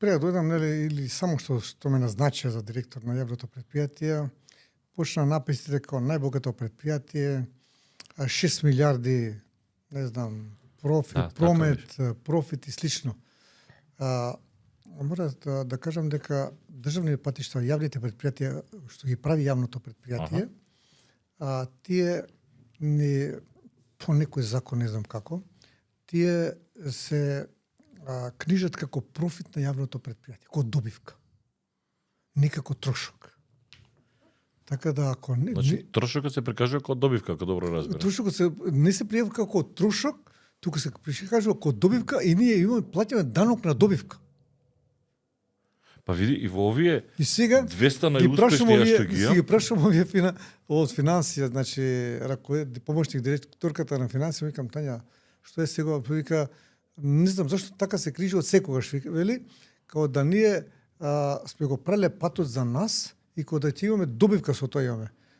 пред да дојдам, нели, или само што ме назначија за директор на јавното предпријатие, почна написите дека најбогато предпријатие, 6 милиарди, не знам, промет, профит и слично. Мора да кажам дека државни патишта, јавните предпријатија што ги прави јавното предпријатие, тие не по некој закон, не знам како, тие се книжат како профит на јавното предпријатие, како добивка. Не како трошок. Така да ако не, значи трошокот се прикажува како добивка, ако добро разбирам. Трошокот не се пријавува како трошок, туку се прикажува како добивка и ние имаме плаќаме данок на добивка. Па види и во овие и сега 200 најуспешни што ги ги прашам овие од финансија, значи помошник директорката на финансија, викам Тања, што е сега, вика, не знам зашто така се крижи од секогаш, вели, како да ние сме го преле патот за нас и кога да ќе имаме добивка со тоа имаме.